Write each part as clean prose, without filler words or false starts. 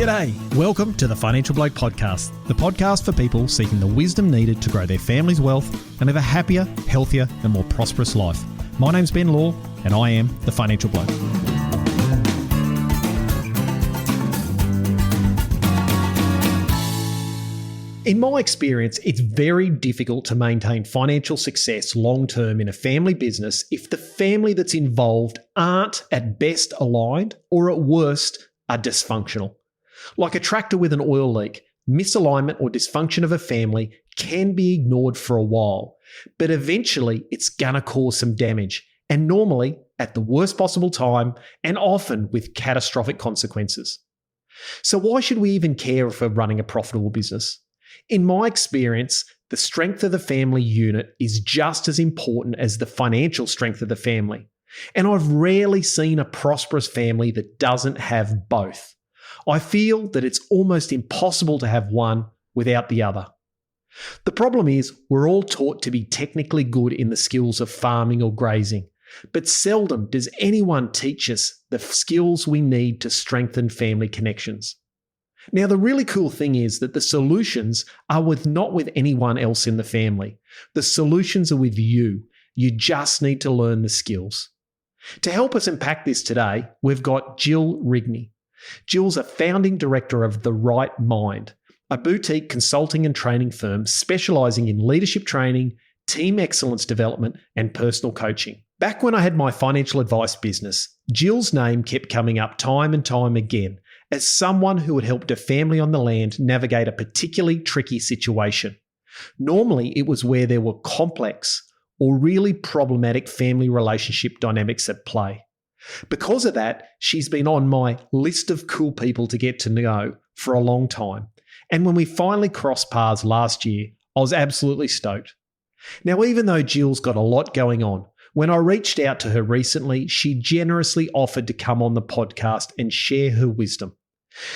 G'day, welcome to the Financial Bloke Podcast, the podcast for people seeking the wisdom needed to grow their family's wealth and live a happier, healthier and more prosperous life. My name's Ben Law and I am the Financial Bloke. In my experience, it's very difficult to maintain financial success long-term in a family business if the family that's involved aren't at best aligned or at worst are dysfunctional. Like a tractor with an oil leak, misalignment or dysfunction of a family can be ignored for a while, but eventually it's going to cause some damage, and normally at the worst possible time and often with catastrophic consequences. So why should we even care if we're running a profitable business? In my experience, the strength of the family unit is just as important as the financial strength of the family, and I've rarely seen a prosperous family that doesn't have both. I feel that it's almost impossible to have one without the other. The problem is we're all taught to be technically good in the skills of farming or grazing, but seldom does anyone teach us the skills we need to strengthen family connections. Now, the really cool thing is that the solutions are not with anyone else in the family. The solutions are with you. You just need to learn the skills. To help us unpack this today, we've got Jill Rigney. Jill's a founding director of The Right Mind, a boutique consulting and training firm specialising in leadership training, team excellence development, and personal coaching. Back when I had my financial advice business, Jill's name kept coming up time and time again as someone who had helped a family on the land navigate a particularly tricky situation. Normally, it was where there were complex or really problematic family relationship dynamics at play. Because of that, she's been on my list of cool people to get to know for a long time. And when we finally crossed paths last year, I was absolutely stoked. Now, even though Jill's got a lot going on, when I reached out to her recently, she generously offered to come on the podcast and share her wisdom.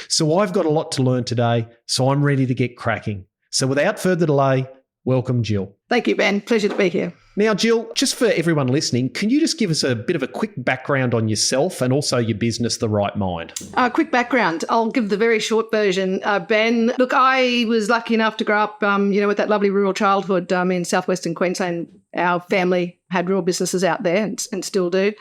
So I've got a lot to learn today, so I'm ready to get cracking. So without further delay, welcome, Jill. Thank you, Ben. Pleasure to be here. Now, Jill, just for everyone listening, can you just give us a bit of a quick background on yourself and also your business, The Right Mind? Quick background. I'll give the very short version. Ben, look, I was lucky enough to grow up, with that lovely rural childhood in southwestern Queensland. Our family had rural businesses out there and still do.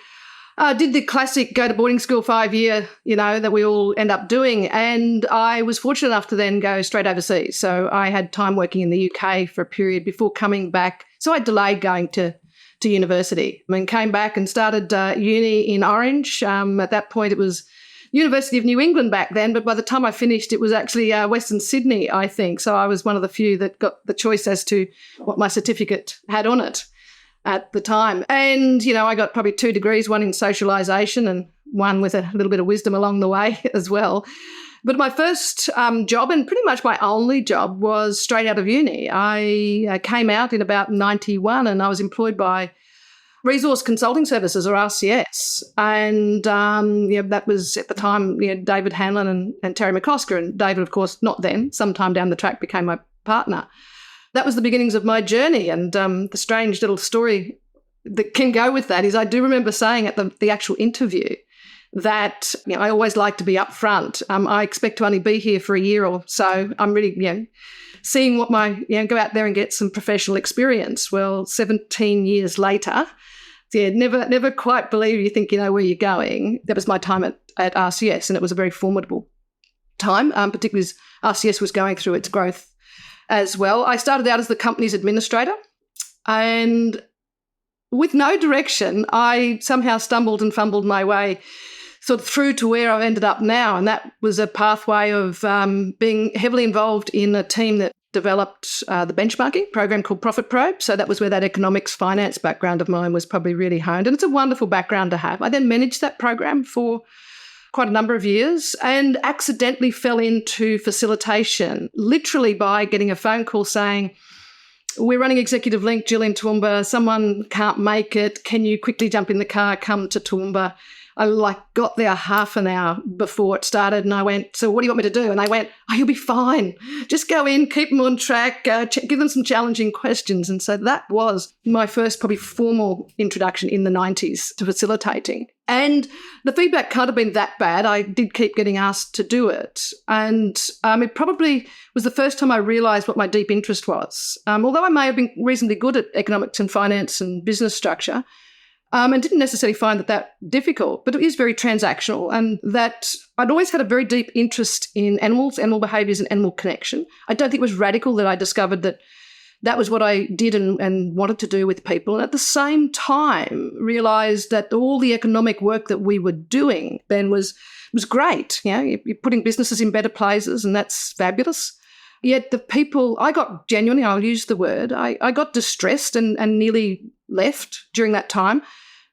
Did the classic go to boarding school 5-year, that we all end up doing. And I was fortunate enough to then go straight overseas. So I had time working in the UK for a period before coming back. So I delayed going to university. Came back and started uni in Orange. At that point, it was University of New England back then. But by the time I finished, it was actually Western Sydney, I think. So I was one of the few that got the choice as to what my certificate had on it at the time. And, I got probably 2 degrees, one in socialisation and one with a little bit of wisdom along the way as well. But my first job, and pretty much my only job, was straight out of uni. I came out in about 91 and I was employed by Resource Consulting Services, or RCS. And that was at the time David Hanlon and Terry McCosker. And David, of course, not then, sometime down the track became my partner. That was the beginnings of my journey, and the strange little story that can go with that is I do remember saying at the actual interview that I always like to be upfront. I expect to only be here for a year or so. I'm really seeing what go out there and get some professional experience. Well, 17 years later, never quite believe you think you know where you're going. That was my time at RCS, and it was a very formidable time, particularly as RCS was going through its growth as well. I started out as the company's administrator, and with no direction, I somehow stumbled and fumbled my way sort of through to where I've ended up now. And that was a pathway of being heavily involved in a team that developed the benchmarking program called Profit Probe. So that was where that economics finance background of mine was probably really honed. And it's a wonderful background to have. I then managed that program for quite a number of years and accidentally fell into facilitation, literally by getting a phone call saying, we're running Executive Link, Jill in Toowoomba, someone can't make it, can you quickly jump in the car, come to Toowoomba? I got there half an hour before it started, and I went, so what do you want me to do? And they went, oh, you'll be fine. Just go in, keep them on track, give them some challenging questions. And so that was my first probably formal introduction in the 90s to facilitating. And the feedback can't have been that bad. I did keep getting asked to do it. And it probably was the first time I realised what my deep interest was. Although I may have been reasonably good at economics and finance and business structure, and didn't necessarily find that difficult, but it is very transactional, and that I'd always had a very deep interest in animals, animal behaviours and animal connection. I don't think it was radical that I discovered that was what I did and wanted to do with people. And at the same time, realised that all the economic work that we were doing then was great. You know, you're putting businesses in better places, and that's fabulous. Yet the people, I got genuinely, I'll use the word, I got distressed and nearly left during that time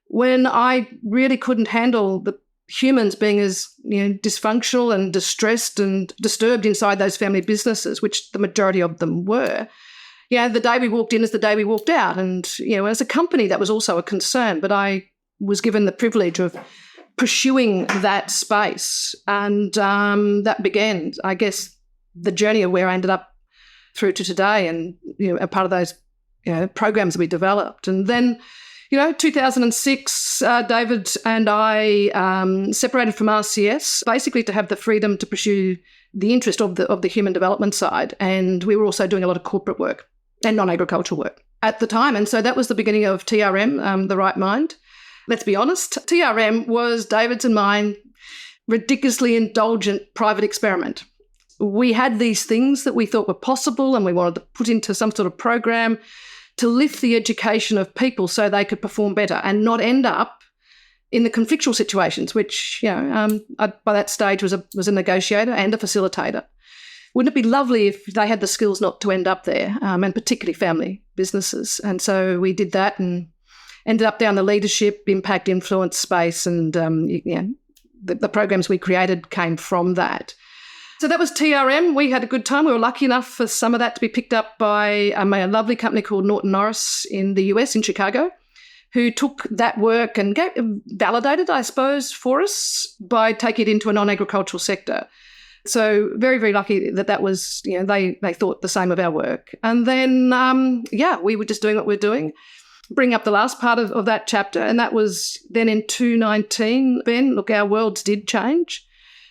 when I really couldn't handle the humans being as dysfunctional and distressed and disturbed inside those family businesses, which the majority of them were. Yeah, the day we walked in is the day we walked out. And, as a company, that was also a concern. But I was given the privilege of pursuing that space. And that began, I guess, the journey of where I ended up through to today, and a part of those programs we developed. And then 2006, David and I separated from RCS, basically to have the freedom to pursue the interest of the human development side. And we were also doing a lot of corporate work and non-agricultural work at the time. And so that was the beginning of TRM, The Right Mind. Let's be honest, TRM was David's and mine ridiculously indulgent private experiment. We had these things that we thought were possible, and we wanted to put into some sort of program to lift the education of people so they could perform better and not end up in the conflictual situations, which, I, by that stage was a negotiator and a facilitator. Wouldn't it be lovely if they had the skills not to end up there, and particularly family businesses? And so we did that and ended up down the leadership, impact, influence space, and the programs we created came from that. So that was TRM. We had a good time. We were lucky enough for some of that to be picked up by a lovely company called Norton Norris in the US, in Chicago, who took that work and validated, I suppose, for us by taking it into a non-agricultural sector. So very, very lucky that was, they thought the same of our work. And then, we were just doing what we're doing. Bring up the last part of that chapter, and that was then in 2019, Ben. Look, our worlds did change.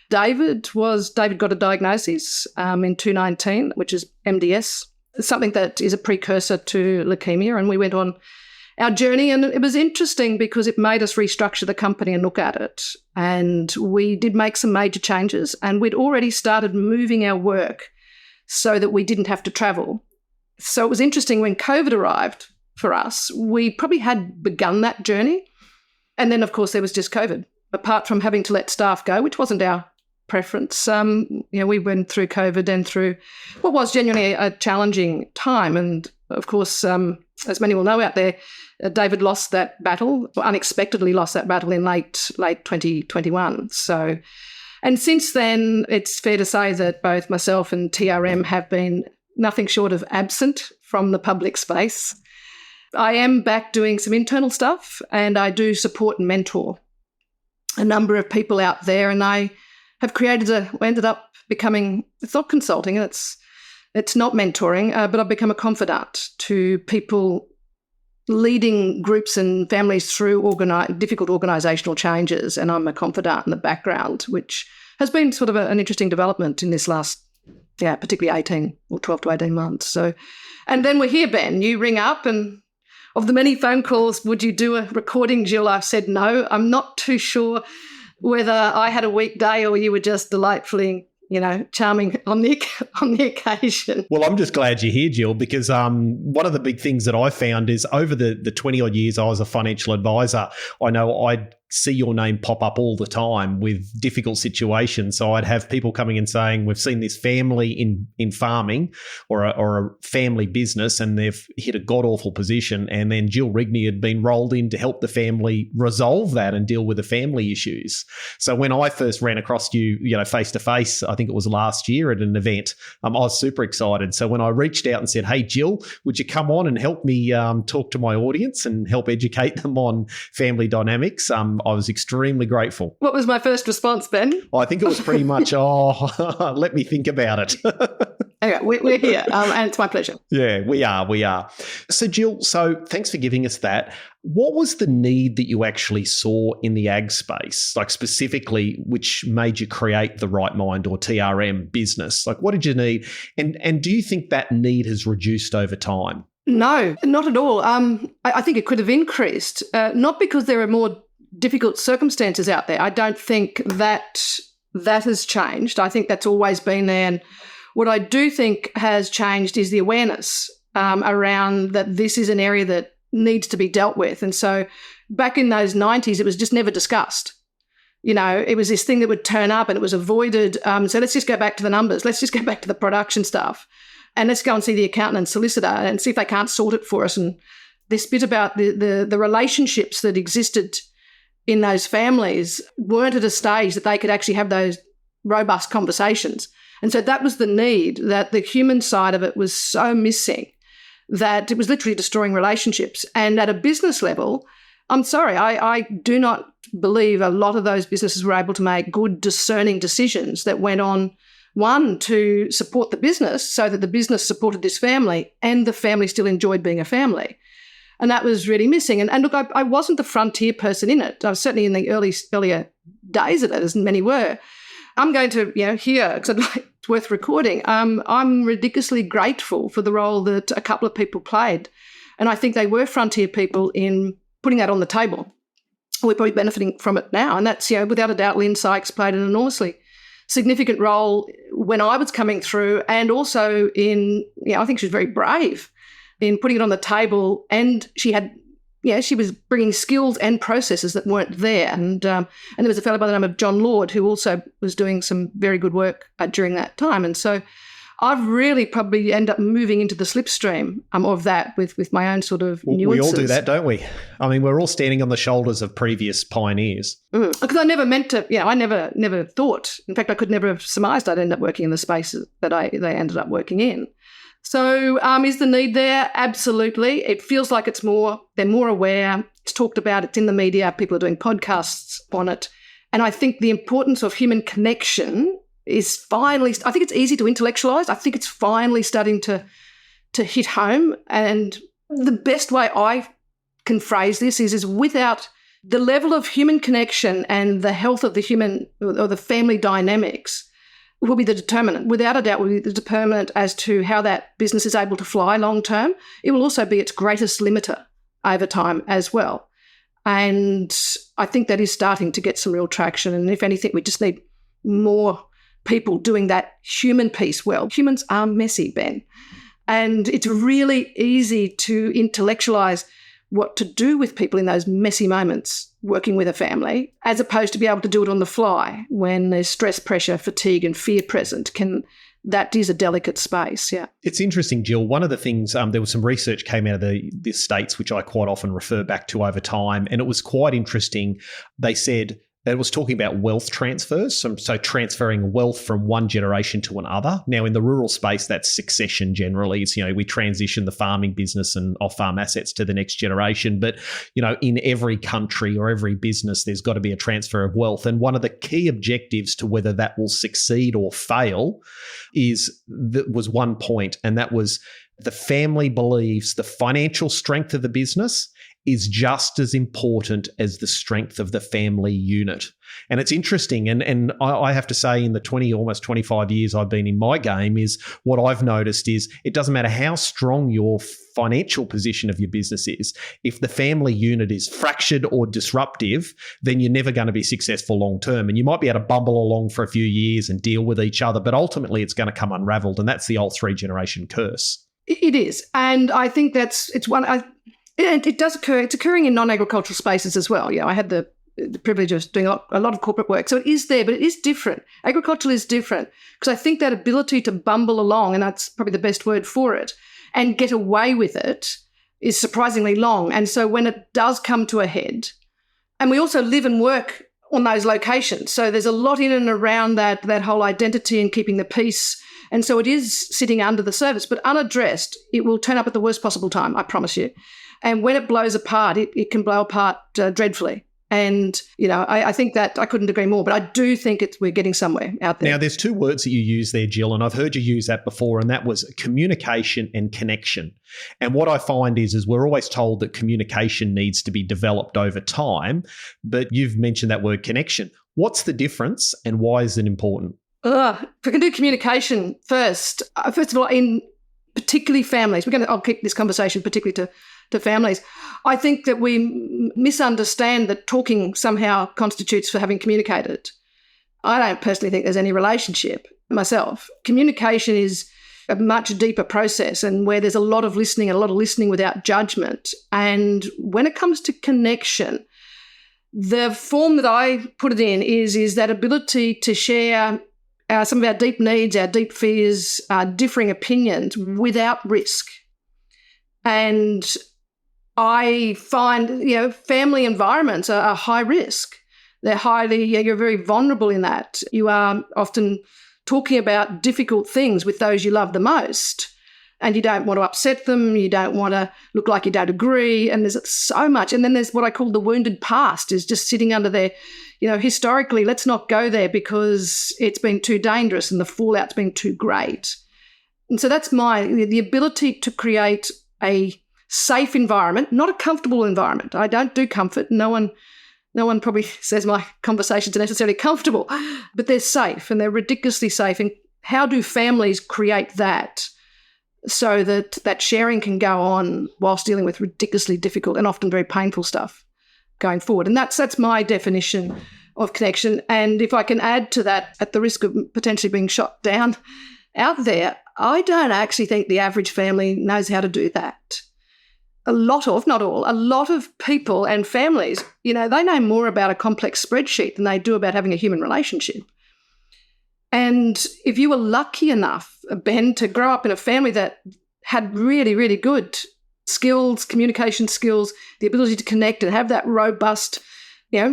David got a diagnosis in 2019, which is MDS, something that is a precursor to leukemia, and we went on our journey. And it was interesting because it made us restructure the company and look at it. And we did make some major changes, and we'd already started moving our work so that we didn't have to travel. So it was interesting when COVID arrived for us, we probably had begun that journey. And then, of course, there was just COVID. Apart from having to let staff go, which wasn't our preference, we went through COVID and through what was genuinely a challenging time. And, of course, as many will know out there, David lost that battle, or unexpectedly lost that battle in late 2021. So, and since then, it's fair to say that both myself and TRM have been nothing short of absent from the public space. I am back doing some internal stuff, and I do support and mentor a number of people out there, and I have ended up becoming, it's not consulting, it's not mentoring, but I've become a confidant to people leading groups and families through difficult organisational changes, and I'm a confidant in the background, which has been sort of an interesting development in this last, particularly 18 or 12 to 18 months. So, and then we're here, Ben. You ring up, and of the many phone calls, would you do a recording, Jill? I've said no. I'm not too sure whether I had a weekday or you were just delightfully, charming on the occasion. Well, I'm just glad you're here, Jill, because one of the big things that I found is over the 20-odd years I was a financial advisor, I know I'd see your name pop up all the time with difficult situations. So I'd have people coming and saying, we've seen this family in farming or a family business, and they've hit a god-awful position. And then Jill Rigney had been rolled in to help the family resolve that and deal with the family issues. So when I first ran across you, face-to-face, I think it was last year at an event, I was super excited. So when I reached out and said, hey, Jill, would you come on and help me talk to my audience and help educate them on family dynamics? I was extremely grateful. What was my first response, Ben? I think it was pretty much, let me think about it. Anyway, we're here, and it's my pleasure. Yeah, we are. So, Jill, thanks for giving us that. What was the need that you actually saw in the ag space, like specifically, which made you create the Right Mind or TRM business? Like, what did you need? And do you think that need has reduced over time? No, not at all. I think it could have increased, not because there are more difficult circumstances out there. I don't think that has changed. I think that's always been there. And what I do think has changed is the awareness around that this is an area that needs to be dealt with. And so back in those 90s, it was just never discussed. You know, it was this thing that would turn up and it was avoided. So let's just go back to the numbers. Let's just go back to the production stuff. And let's go and see the accountant and solicitor and see if they can't sort it for us. And this bit about the relationships that existed in those families weren't at a stage that they could actually have those robust conversations. And so that was the need, that the human side of it was so missing that it was literally destroying relationships. And at a business level, I'm sorry, I do not believe a lot of those businesses were able to make good discerning decisions that went on, one, to support the business so that the business supported this family and the family still enjoyed being a family. And that was really missing. And look, I wasn't the frontier person in it. I was certainly in the earlier days of it, as many were. I'm going to, here, because it's worth recording, I'm ridiculously grateful for the role that a couple of people played. And I think they were frontier people in putting that on the table. We're probably benefiting from it now. And that's, without a doubt, Lynn Sykes played an enormously significant role when I was coming through, and also in, I think she was very brave in putting it on the table. And she had, she was bringing skills and processes that weren't there. And there was a fellow by the name of John Lord who also was doing some very good work during that time. And so I've really probably end up moving into the slipstream of that with my own sort of nuances. We all do that, don't we? I mean, we're all standing on the shoulders of previous pioneers. Because I never meant to, I never thought. In fact, I could never have surmised I'd end up working in the spaces that they ended up working in. So is the need there? Absolutely. It feels like they're more aware. It's talked about, it's in the media, people are doing podcasts on it. And I think the importance of human connection is finally, I think it's easy to intellectualize. I think it's finally starting to hit home. And the best way I can phrase this is without the level of human connection and the health of the human or the family dynamics will be the determinant. Without a doubt, will be the determinant as to how that business is able to fly long term. It will also be its greatest limiter over time as well. And I think that is starting to get some real traction. And if anything, we just need more people doing that human piece well. Humans are messy, Ben. And it's really easy to intellectualize what to do with people in those messy moments working with a family, as opposed to be able to do it on the fly when there's stress, pressure, fatigue and fear present. That is a delicate space, yeah. It's interesting, Jill. One of the things, there was some research came out of the States, which I quite often refer back to over time, and it was quite interesting. They said, it was talking about wealth transfers, so transferring wealth from one generation to another. Now, in the rural space, that's succession generally. It's, we transition the farming business and off-farm assets to the next generation. But, in every country or every business, there's got to be a transfer of wealth. And one of the key objectives to whether that will succeed or fail was one point, and that was the family believes the financial strength of the business is just as important as the strength of the family unit. And it's interesting. And I have to say, in the almost 25 years I've been in my game, is what I've noticed is it doesn't matter how strong your financial position of your business is. If the family unit is fractured or disruptive, then you're never going to be successful long term. And you might be able to bumble along for a few years and deal with each other, but ultimately it's going to come unraveled. And that's the old 3-generation curse. It is. And I think it does occur. It's occurring in non-agricultural spaces as well. I had the privilege of doing a lot of corporate work. So it is there, but it is different. Agriculture is different because I think that ability to bumble along, and that's probably the best word for it, and get away with it is surprisingly long. And so when it does come to a head, and we also live and work on those locations. So there's a lot in and around that whole identity and keeping the peace. And so it is sitting under the surface, but unaddressed, it will turn up at the worst possible time, I promise you. And when it blows apart, it can blow apart dreadfully. And, I think that I couldn't agree more, but I do think we're getting somewhere out there. Now, there's two words that you use there, Jill, and I've heard you use that before, and that was communication and connection. And what I find is we're always told that communication needs to be developed over time, but you've mentioned that word connection. What's the difference and why is it important? If we can do communication first of all, in particularly families, I'll keep this conversation particularly to families. I think that we misunderstand that talking somehow constitutes for having communicated. I don't personally think there's any relationship myself. Communication is a much deeper process and where there's a lot of listening without judgment. And when it comes to connection, the form that I put it in is that ability to share some of our deep needs, our deep fears, our differing opinions without risk. And I find, family environments are high risk. They're you're very vulnerable in that. You are often talking about difficult things with those you love the most, and you don't want to upset them. You don't want to look like you don't agree. And there's so much. And then there's what I call the wounded past is just sitting under there. Historically, let's not go there because it's been too dangerous and the fallout's been too great. And so that's the ability to create a safe environment, not a comfortable environment. I don't do comfort. No one probably says my conversations are necessarily comfortable, but they're safe and they're ridiculously safe. And how do families create that so that sharing can go on whilst dealing with ridiculously difficult and often very painful stuff going forward? And that's my definition of connection. And if I can add to that, at the risk of potentially being shot down out there, I don't actually think the average family knows how to do that. Not all, a lot of people and families, they know more about a complex spreadsheet than they do about having a human relationship. And if you were lucky enough, Ben, to grow up in a family that had really, really good skills, communication skills, the ability to connect and have that robust,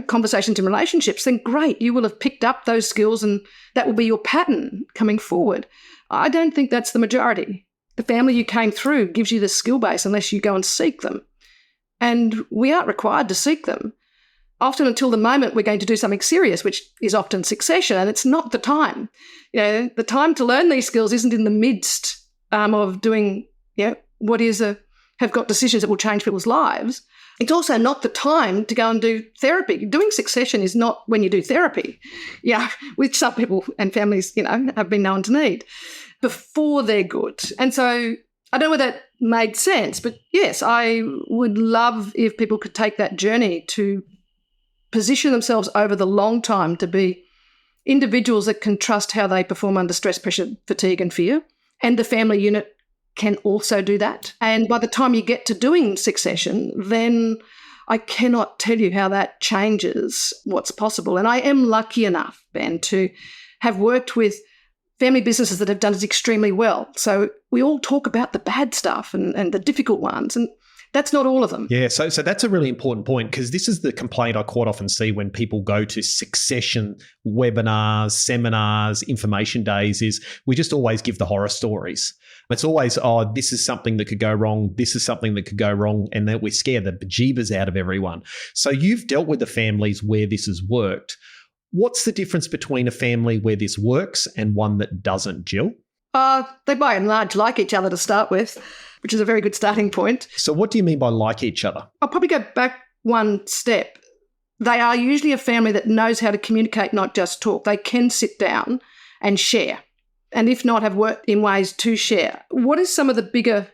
conversations and relationships, then great, you will have picked up those skills and that will be your pattern coming forward. I don't think that's the majority. The family you came through gives you the skill base unless you go and seek them. And we aren't required to seek them, often until the moment we're going to do something serious, which is often succession, and it's not the time. The time to learn these skills isn't in the midst of doing, have got decisions that will change people's lives. It's also not the time to go and do therapy. Doing succession is not when you do therapy, which some people and families, have been known to need before they're good. And so I don't know whether that made sense, but yes, I would love if people could take that journey to position themselves over the long time to be individuals that can trust how they perform under stress, pressure, fatigue and fear. And the family unit can also do that. And by the time you get to doing succession, then I cannot tell you how that changes what's possible. And I am lucky enough, Ben, to have worked with family businesses that have done it extremely well. So we all talk about the bad stuff and the difficult ones, and that's not all of them. Yeah, so that's a really important point, because this is the complaint I quite often see when people go to succession webinars, seminars, information days, is we just always give the horror stories. It's always, this is something that could go wrong, this is something that could go wrong, and then we scare the bejeebers out of everyone. So you've dealt with the families where this has worked. What's the difference between a family where this works and one that doesn't, Jill? They by and large like each other to start with, which is a very good starting point. So what do you mean by like each other? I'll probably go back one step. They are usually a family that knows how to communicate, not just talk. They can sit down and share, and if not, have worked in ways to share. What is some of the bigger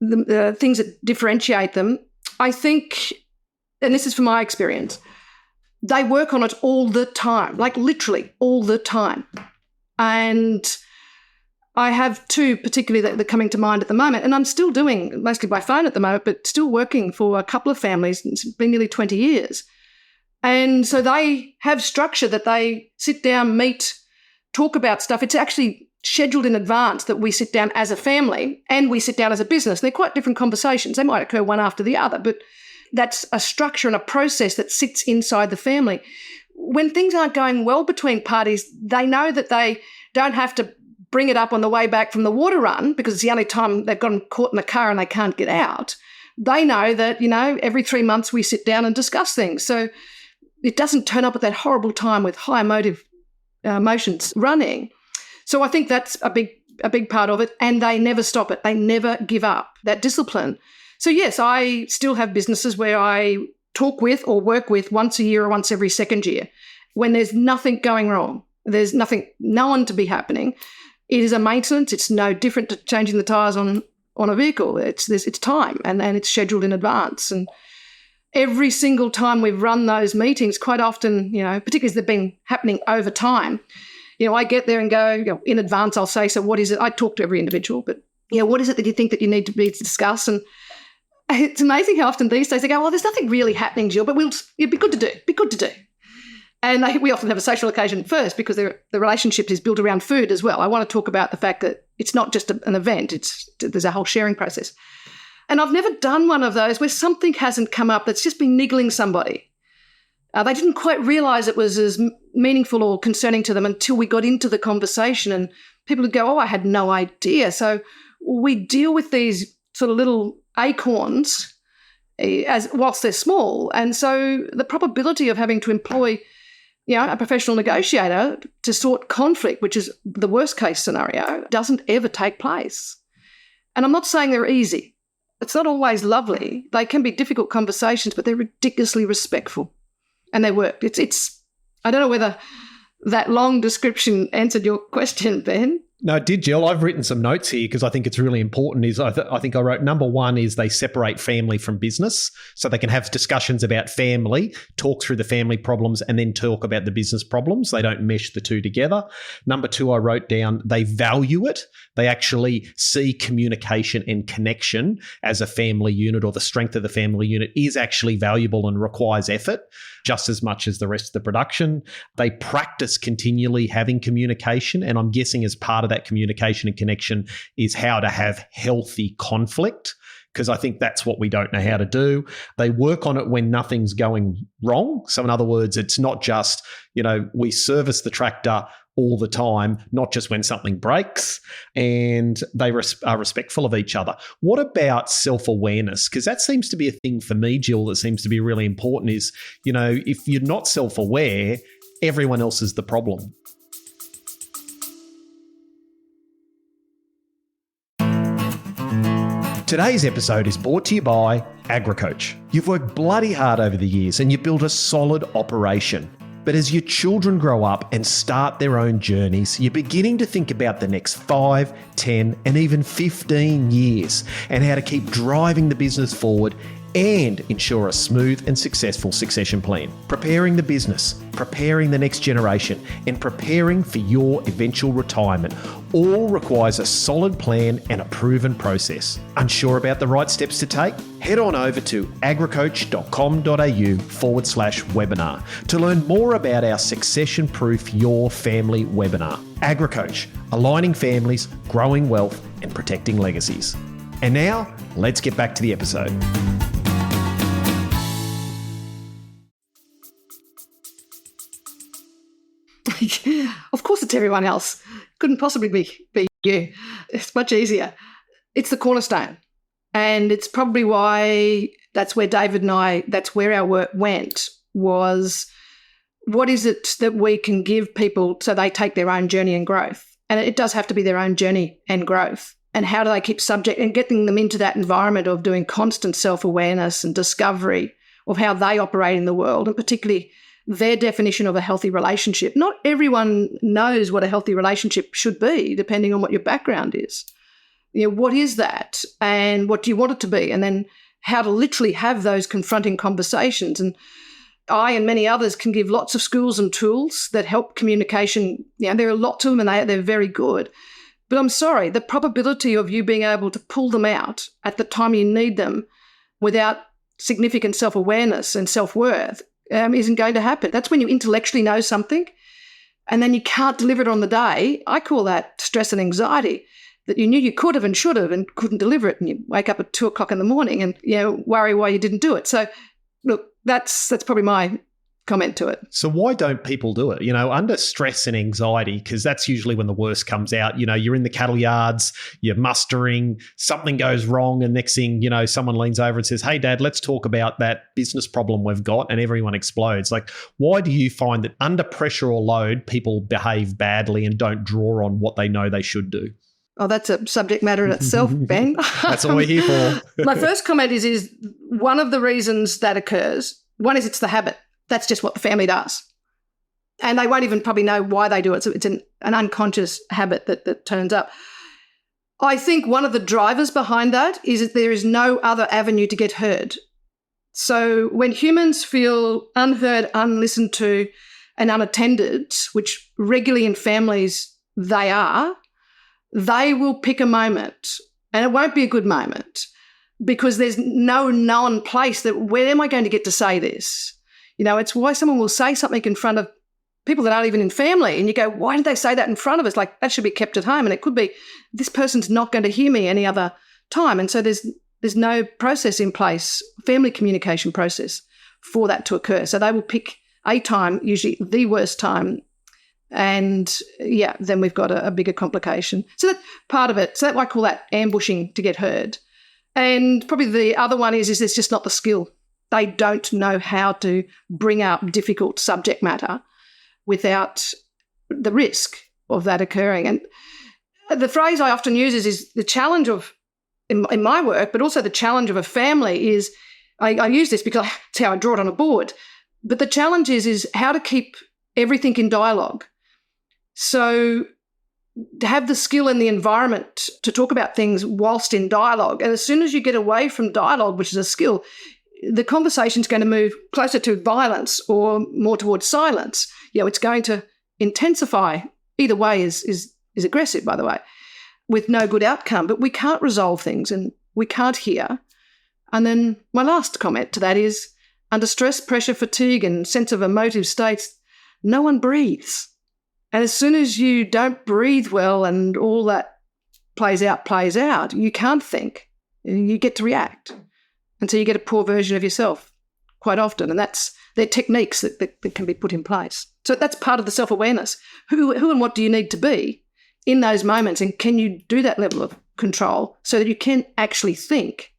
things that differentiate them? I think, and this is from my experience, they work on it all the time, like literally all the time. And I have two particularly that are coming to mind at the moment, and I'm still doing mostly by phone at the moment, but still working for a couple of families. It's been nearly 20 years. And so they have structure that they sit down, meet, talk about stuff. It's actually scheduled in advance that we sit down as a family and we sit down as a business. They're quite different conversations. They might occur one after the other, but that's a structure and a process that sits inside the family. When things aren't going well between parties, they know that they don't have to bring it up on the way back from the water run because it's the only time they've gotten caught in the car and they can't get out. they know that, every 3 months we sit down and discuss things. So it doesn't turn up at that horrible time with high emotions running. So I think that's a big part of it. And they never stop it. They never give up that discipline. So yes, I still have businesses where I talk with or work with once a year or once every second year when there's nothing going wrong. There's no one to be happening. It is a maintenance. It's no different to changing the tyres on a vehicle. It's time and it's scheduled in advance. And every single time we've run those meetings, quite often, particularly as they've been happening over time, I get there and go, in advance I'll say, so what is it? I talk to every individual, but what is it that you think that you need to discuss? And it's amazing how often these days they go, well, there's nothing really happening, Jill, but it'd be good to do. And we often have a social occasion first because the relationship is built around food as well. I want to talk about the fact that it's not just an event, there's a whole sharing process. And I've never done one of those where something hasn't come up that's just been niggling somebody. They didn't quite realise it was as meaningful or concerning to them until we got into the conversation, and people would go, oh, I had no idea. So we deal with these sort of little acorns whilst they're small. And so the probability of having to employ a professional negotiator to sort conflict, which is the worst case scenario, doesn't ever take place. And I'm not saying they're easy. It's not always lovely. They can be difficult conversations, but they're ridiculously respectful. And they work. It's I don't know whether that long description answered your question, Ben. No, it did, Jill. I've written some notes here because I think it's really important. I think I wrote number one is they separate family from business so they can have discussions about family, talk through the family problems, and then talk about the business problems. They don't mesh the two together. Number two, I wrote down they value it. They actually see communication and connection as a family unit, or the strength of the family unit is actually valuable and requires effort just as much as the rest of the production. They practice continually having communication, and I'm guessing as part of that communication and connection is how to have healthy conflict, because I think that's what we don't know how to do. They work on it when nothing's going wrong. So in other words, it's not just, we service the tractor all the time, not just when something breaks, and they are respectful of each other. What about self-awareness? Because that seems to be a thing for me, Jill, that seems to be really important is, if you're not self-aware, everyone else is the problem. Today's episode is brought to you by AgriCoach. You've worked bloody hard over the years and you've built a solid operation. But as your children grow up and start their own journeys, you're beginning to think about the next 5, 10, and even 15 years and how to keep driving the business forward and ensure a smooth and successful succession plan. Preparing the business, preparing the next generation, and preparing for your eventual retirement all requires a solid plan and a proven process. Unsure about the right steps to take? Head on over to agricoach.com.au/webinar to learn more about our Succession Proof Your Family webinar. AgriCoach, aligning families, growing wealth, and protecting legacies. And now, let's get back to the episode. Of course it's everyone else. Couldn't possibly be you. It's much easier. It's the cornerstone. And it's probably why that's where David and I, that's where our work went, was what is it that we can give people so they take their own journey and growth? And it does have to be their own journey and growth. And how do they keep subject and getting them into that environment of doing constant self-awareness and discovery of how they operate in the world, and particularly their definition of a healthy relationship. Not everyone knows what a healthy relationship should be, depending on what your background is. What is that? And what do you want it to be? And then how to literally have those confronting conversations. And I and many others can give lots of schools and tools that help communication. There are lots of them and they're very good. But I'm sorry, the probability of you being able to pull them out at the time you need them without significant self-awareness and self-worth isn't going to happen. That's when you intellectually know something and then you can't deliver it on the day. I call that stress and anxiety, that you knew you could have and should have and couldn't deliver it, and you wake up at 2:00 in the morning and worry why you didn't do it. So look, that's probably my comment to it. So why don't people do it? Under stress and anxiety, because that's usually when the worst comes out. You're in the cattle yards, you're mustering, something goes wrong, and next thing, someone leans over and says, "Hey, Dad, let's talk about that business problem we've got," and everyone explodes. Like, why do you find that under pressure or load, people behave badly and don't draw on what they know they should do? Oh, that's a subject matter in itself, Ben. That's what we're here for. My first comment is one of the reasons that occurs, one is it's the habit. That's just what the family does. And they won't even probably know why they do it. So it's an unconscious habit that turns up. I think one of the drivers behind that is that there is no other avenue to get heard. So when humans feel unheard, unlistened to, and unattended, which regularly in families they will pick a moment, and it won't be a good moment because there's no known place that where am I going to get to say this? It's why someone will say something in front of people that aren't even in family, and you go, why did they say that in front of us? Like, that should be kept at home. And it could be this person's not going to hear me any other time. And so there's no process in place, family communication process for that to occur. So they will pick a time, usually the worst time, and then we've got a bigger complication. So that's part of it. So I call that ambushing to get heard. And probably the other one is there's just not the skill. They don't know how to bring up difficult subject matter without the risk of that occurring. And the phrase I often use is the challenge of, in my work, but also the challenge of a family is, I use this because it's how I draw it on a board, but the challenge is how to keep everything in dialogue. So to have the skill and the environment to talk about things whilst in dialogue. And as soon as you get away from dialogue, which is a skill, the conversation's going to move closer to violence or more towards silence. It's going to intensify. Either way is aggressive, by the way, with no good outcome. But we can't resolve things and we can't hear. And then my last comment to that is, under stress, pressure, fatigue, and sense of emotive states, no one breathes. And as soon as you don't breathe well and all that plays out, you can't think. You get to react. And so you get a poor version of yourself quite often. And they're techniques that can be put in place. So that's part of the self-awareness. Who and what do you need to be in those moments? And can you do that level of control so that you can actually think,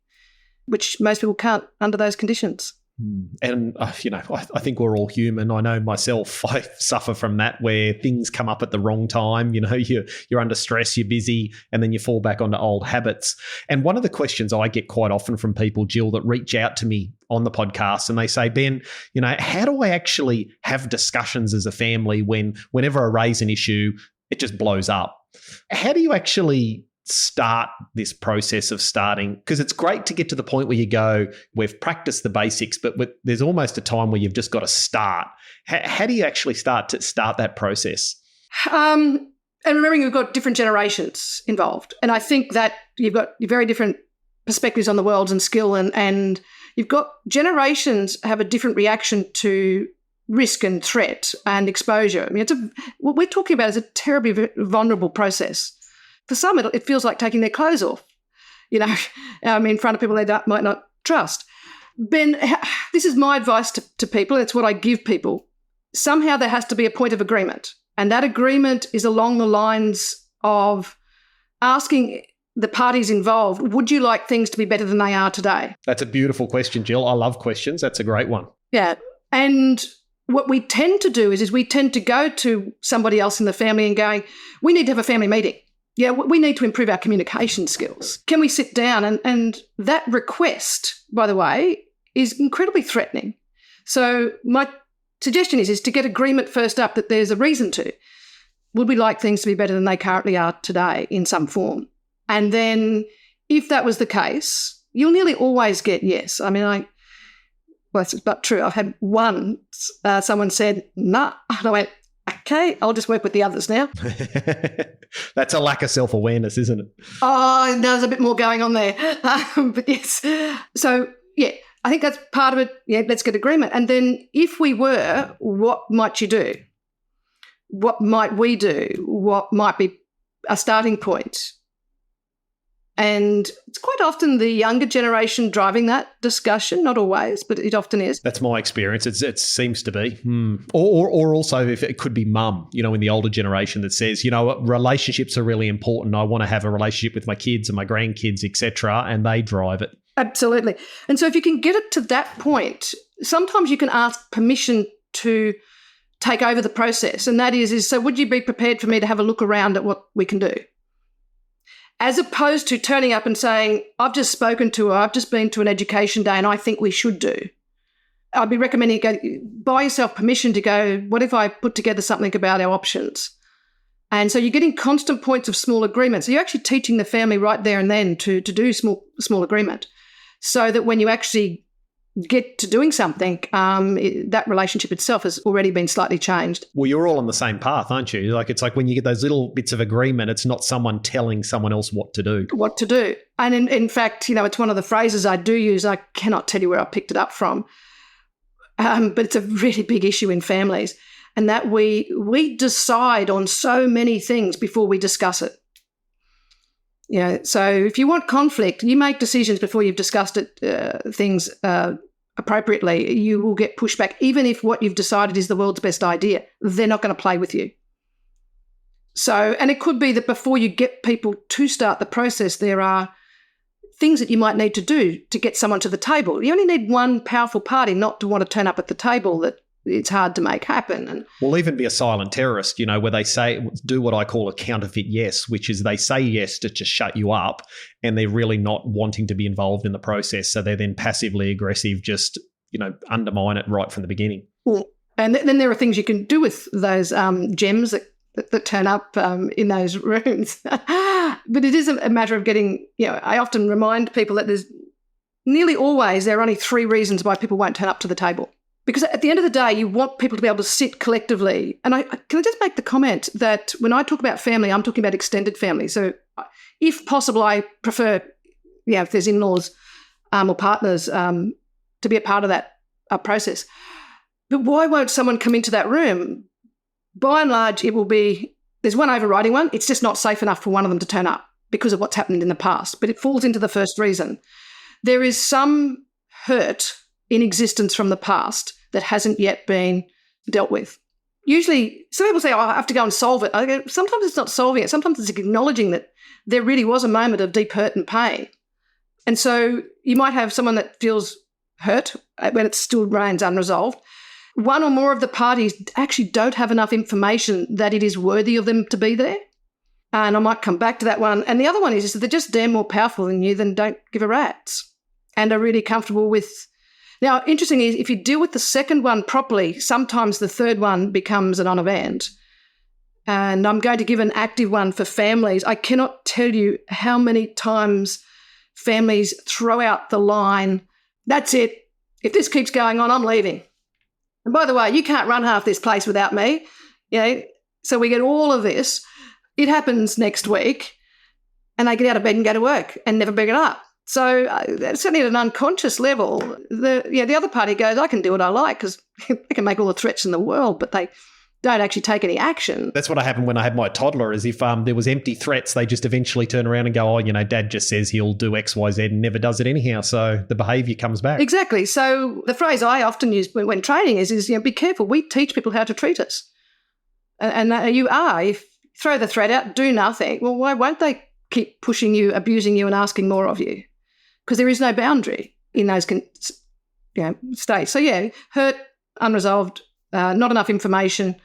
which most people can't under those conditions? And, I think we're all human. I know myself, I suffer from that where things come up at the wrong time. You're under stress, you're busy, and then you fall back onto old habits. And one of the questions I get quite often from people, Jill, that reach out to me on the podcast and they say, Ben, how do I actually have discussions as a family whenever I raise an issue, it just blows up? How do you actually start this process of starting? Because it's great to get to the point where you go, we've practiced the basics, but there's almost a time where you've just got to start. How do you actually start that process? And remembering you've got different generations involved. And I think that you've got very different perspectives on the world and skill, and you've got generations have a different reaction to risk and threat and exposure. I mean, what we're talking about is a terribly vulnerable process. For some, it feels like taking their clothes off, in front of people they might not trust. Ben, this is my advice to people. It's what I give people. Somehow there has to be a point of agreement. And that agreement is along the lines of asking the parties involved, would you like things to be better than they are today? That's a beautiful question, Jill. I love questions. That's a great one. Yeah. And what we tend to do is we tend to go to somebody else in the family and going, we need to have a family meeting. Yeah, we need to improve our communication skills. Can we sit down? And that request, by the way, is incredibly threatening. So my suggestion is to get agreement first up that there's a reason to. Would we like things to be better than they currently are today in some form? And then if that was the case, you'll nearly always get yes. I mean, well, it's not true. I've had someone said, nah. And I went, okay, I'll just work with the others now. That's a lack of self-awareness, isn't it? Oh, there's a bit more going on there. But yes. So, yeah, I think that's part of it. Yeah, let's get agreement. And then if we were, what might you do? What might we do? What might be a starting point? And it's quite often the younger generation driving that discussion, not always, but it often is. That's my experience. It seems to be. Or also if it could be mum, in the older generation that says, relationships are really important. I want to have a relationship with my kids and my grandkids, etc., and they drive it. Absolutely. And so if you can get it to that point, sometimes you can ask permission to take over the process. And that is so would you be prepared for me to have a look around at what we can do? As opposed to turning up and saying, I've just spoken to her, I've just been to an education day and I think we should do. I'd be recommending buy yourself permission to go, what if I put together something about our options? And so you're getting constant points of small agreement. So you're actually teaching the family right there and then to do small agreement so that when you actually get to doing something, that relationship itself has already been slightly changed. Well, you're all on the same path, aren't you? It's like when you get those little bits of agreement, it's not someone telling someone else what to do. What to do. And in fact, it's one of the phrases I do use. I cannot tell you where I picked it up from, but it's a really big issue in families, and that we decide on so many things before we discuss it. So if you want conflict, you make decisions before you've discussed things appropriately. You will get pushback, even if what you've decided is the world's best idea. They're not going to play with you. So, and it could be that before you get people to start the process, there are things that you might need to do to get someone to the table. You only need one powerful party not to want to turn up at the table that it's hard to make happen. And will even be a silent terrorist, where they say, do what I call a counterfeit yes, which is they say yes to just shut you up and they're really not wanting to be involved in the process. So they're then passively aggressive, just, undermine it right from the beginning. And then there are things you can do with those gems that turn up in those rooms. But it is a matter of getting, I often remind people that there are only 3 reasons why people won't turn up to the table. Because at the end of the day, you want people to be able to sit collectively. And can I just make the comment that when I talk about family, I'm talking about extended family. So if possible, I prefer, if there's in-laws or partners, to be a part of that process. But why won't someone come into that room? By and large, it will be, there's one overriding one. It's just not safe enough for one of them to turn up because of what's happened in the past. But it falls into the first reason. There is some hurt in existence from the past that hasn't yet been dealt with. Usually, some people say, I have to go and solve it. I go, sometimes it's not solving it. Sometimes it's acknowledging that there really was a moment of deep hurt and pain. And so you might have someone that feels hurt when it still remains unresolved. One or more of the parties actually don't have enough information that it is worthy of them to be there. And I might come back to that one. And the other one is that they're just damn more powerful than you, then don't give a rat's, and are really comfortable with. Now, interesting is if you deal with the second one properly, sometimes the third one becomes an non-event. And I'm going to give an active one for families. I cannot tell you how many times families throw out the line, that's it. If this keeps going on, I'm leaving. And by the way, you can't run half this place without me. So we get all of this. It happens next week and they get out of bed and go to work and never bring it up. So certainly at an unconscious level, the other party goes, I can do what I like because they can make all the threats in the world, but they don't actually take any action. That's what happened when I had my toddler, is if there was empty threats, they just eventually turn around and go, Dad just says he'll do X, Y, Z and never does it anyhow. So the behaviour comes back. Exactly. So the phrase I often use when training is be careful. We teach people how to treat us. And if you throw the threat out, do nothing, well, why won't they keep pushing you, abusing you and asking more of you? Because there is no boundary in those states. So, hurt, unresolved, not enough information.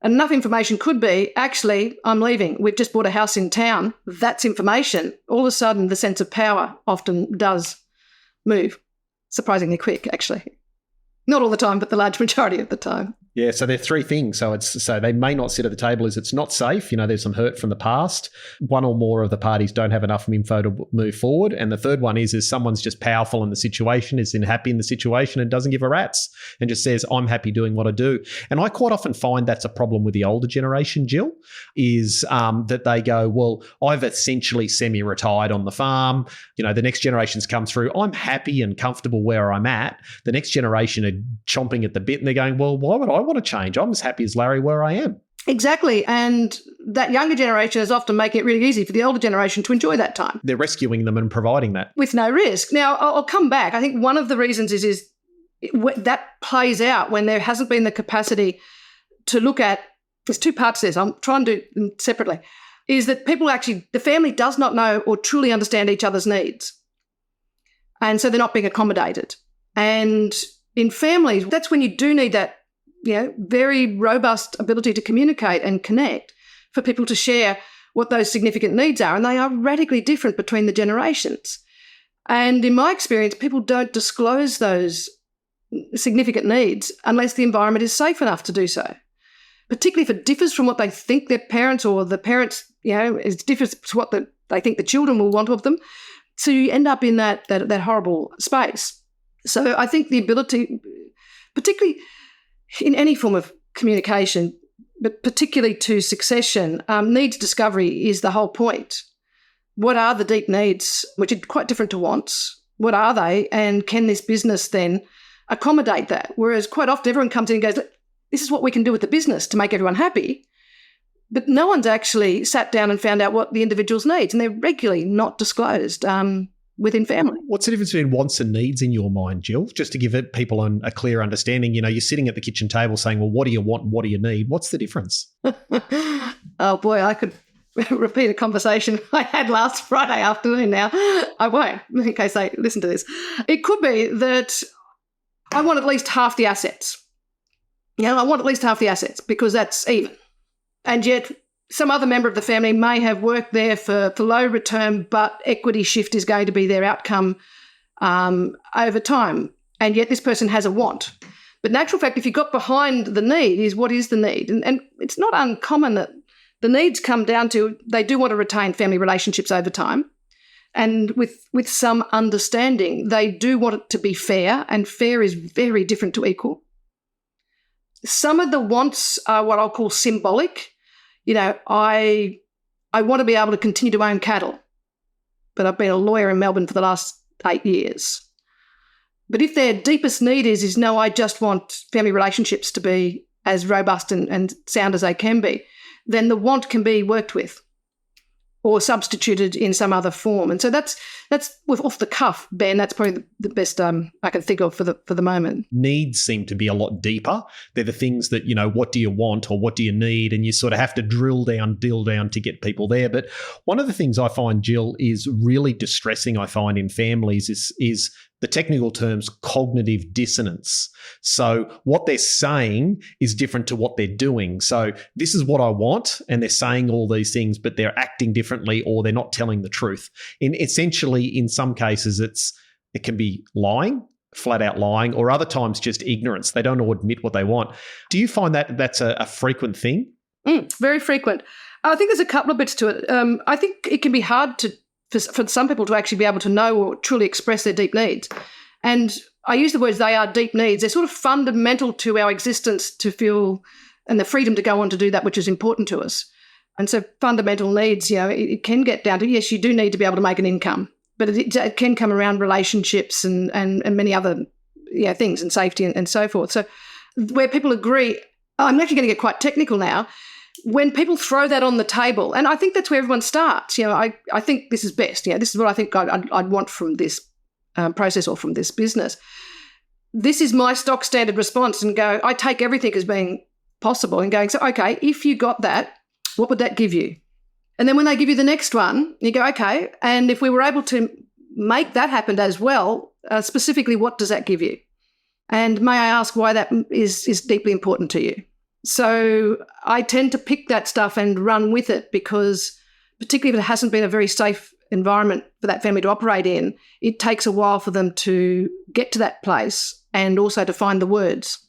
Enough information could be, actually, I'm leaving. We've just bought a house in town. That's information. All of a sudden, the sense of power often does move surprisingly quick, actually. Not all the time, but the large majority of the time. Yeah, so there are 3 things. So they may not sit at the table as it's not safe. There's some hurt from the past. One or more of the parties don't have enough info to move forward. And the third one is someone's just powerful in the situation, is happy in the situation and doesn't give a rat's and just says, I'm happy doing what I do. And I quite often find that's a problem with the older generation, Jill, is that they go, well, I've essentially semi-retired on the farm. The next generation's come through. I'm happy and comfortable where I'm at. The next generation are chomping at the bit and they're going, well, why would I want to change? I'm as happy as Larry where I am. Exactly. And that younger generation is often making it really easy for the older generation to enjoy that time. They're rescuing them and providing that. With no risk. Now, I'll come back. I think one of the reasons is that plays out when there hasn't been the capacity to look at, there's two parts to this, I'm trying to do them separately, is that the family does not know or truly understand each other's needs. And so they're not being accommodated. And in families, that's when you do need that, very robust ability to communicate and connect for people to share what those significant needs are. And they are radically different between the generations. And in my experience, people don't disclose those significant needs unless the environment is safe enough to do so, particularly if it differs from what they think their parents or the parents, it differs to what they think the children will want of them. So you end up in that horrible space. So I think the ability, particularly in any form of communication, but particularly to succession, needs discovery is the whole point. What are the deep needs, which are quite different to wants? What are they? And can this business then accommodate that? Whereas quite often everyone comes in and goes, this is what we can do with the business to make everyone happy. But no one's actually sat down and found out what the individual's needs, and they're regularly not disclosed within family. What's the difference between wants and needs in your mind, Jill? Just to give people a clear understanding, you're sitting at the kitchen table saying, well, what do you want and what do you need? What's the difference? Oh, boy, I could repeat a conversation I had last Friday afternoon now. I won't, in case they listen to this. It could be that I want at least half the assets. I want at least half the assets because that's even. And yet some other member of the family may have worked there for low return, but equity shift is going to be their outcome over time. And yet this person has a want. But in actual fact, if you got behind the need, is what is the need? And it's not uncommon that the needs come down to they do want to retain family relationships over time. And with some understanding, they do want it to be fair, and fair is very different to equal. Some of the wants are what I'll call symbolic. I want to be able to continue to own cattle, but I've been a lawyer in Melbourne for the last 8 years. But if their deepest need is no, I just want family relationships to be as robust and sound as they can be, then the want can be worked with or substituted in some other form. And so that's with off the cuff, Ben. That's probably the best I can think of for the moment. Needs seem to be a lot deeper. They're the things that, what do you want or what do you need? And you sort of have to drill down to get people there. But one of the things I find, Jill, is really distressing, I find in families is the technical term's cognitive dissonance. So what they're saying is different to what they're doing. So this is what I want, and they're saying all these things, but they're acting differently or they're not telling the truth. And essentially, in some cases, it can be lying, flat out lying, or other times just ignorance. They don't admit what they want. Do you find that that's a frequent thing? Very frequent. I think there's a couple of bits to it. I think it can be hard for some people to actually be able to know or truly express their deep needs. And I use the words they are deep needs. They're sort of fundamental to our existence to feel and the freedom to go on to do that which is important to us. And so fundamental needs, it can get down to, yes, you do need to be able to make an income, but it can come around relationships and many other things and safety and so forth. So where people agree, I'm actually going to get quite technical now, when people throw that on the table, and I think that's where everyone starts. I think this is best. This is what I think I'd want from this process or from this business. This is my stock standard response, and I take everything as being possible and going, so, okay, if you got that, what would that give you? And then when they give you the next one, you go, okay, and if we were able to make that happen as well, specifically, what does that give you? And may I ask why that is deeply important to you? So I tend to pick that stuff and run with it because particularly if it hasn't been a very safe environment for that family to operate in, it takes a while for them to get to that place and also to find the words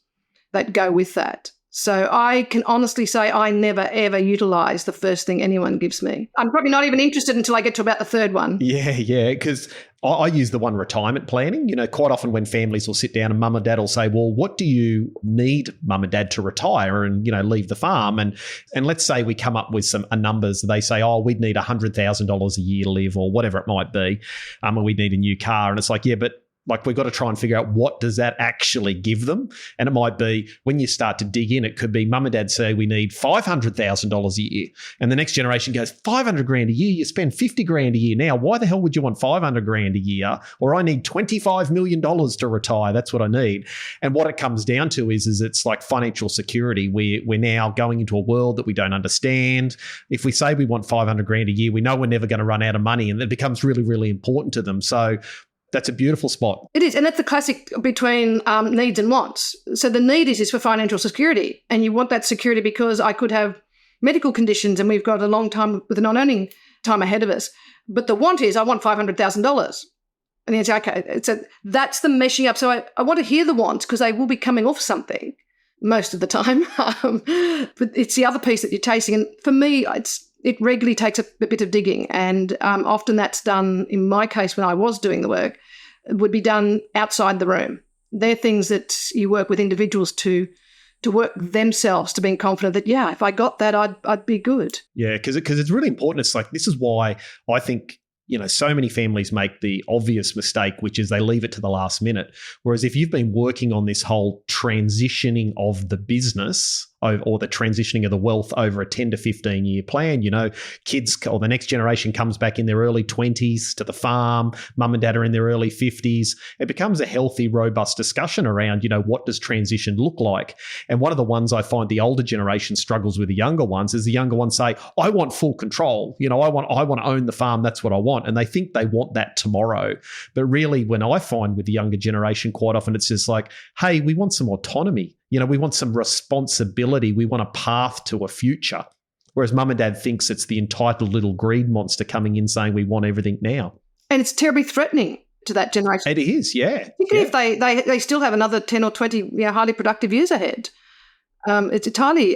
that go with that. So I can honestly say I never, ever utilise the first thing anyone gives me. I'm probably not even interested until I get to about the third one. Yeah, because I use the one retirement planning. Quite often when families will sit down and mum and dad will say, well, what do you need mum and dad to retire and, leave the farm? And let's say we come up with some numbers. They say, oh, we'd need $100,000 a year to live or whatever it might be. Or we'd need a new car. And it's like, yeah, but Like we've got to try and figure out what does that actually give them. And it might be when you start to dig in, it could be mum and dad say we need $500,000 a year. And the next generation goes, 500 grand a year, you spend 50 grand a year now. Why the hell would you want 500 grand a year? Or I need $25 million to retire. That's what I need. And what it comes down to is it's like financial security. We're now going into a world that we don't understand. If we say we want 500 grand a year, we know we're never going to run out of money, and it becomes really, really important to them. So that's a beautiful spot. It is. And that's the classic between needs and wants. So the need is for financial security. And you want that security because I could have medical conditions and we've got a long time with a non-earning time ahead of us. But the want is I want $500,000. And the answer, okay, that's the meshing up. So I want to hear the wants because they will be coming off something most of the time. But it's the other piece that you're chasing. And for me, it regularly takes a bit of digging, and often that's done, in my case when I was doing the work, it would be done outside the room. They're things that you work with individuals to work themselves to being confident that, yeah, if I got that, I'd be good. Yeah, because it's really important. It's like, this is why I think, so many families make the obvious mistake, which is they leave it to the last minute. Whereas if you've been working on this whole transitioning of the business or the transitioning of the wealth over a 10 to 15 year plan, kids or the next generation comes back in their early 20s to the farm, mum and dad are in their early 50s. It becomes a healthy, robust discussion around, what does transition look like? And one of the ones I find the older generation struggles with the younger ones is the younger ones say, I want full control. I want to own the farm. That's what I want. And they think they want that tomorrow. But really, when I find with the younger generation, quite often it's just like, hey, we want some autonomy. We want some responsibility. We want a path to a future. Whereas mum and dad thinks it's the entitled little greed monster coming in saying we want everything now. And it's terribly threatening to that generation. It is, yeah. Particularly if they still have another 10 or 20 highly productive years ahead. It's entirely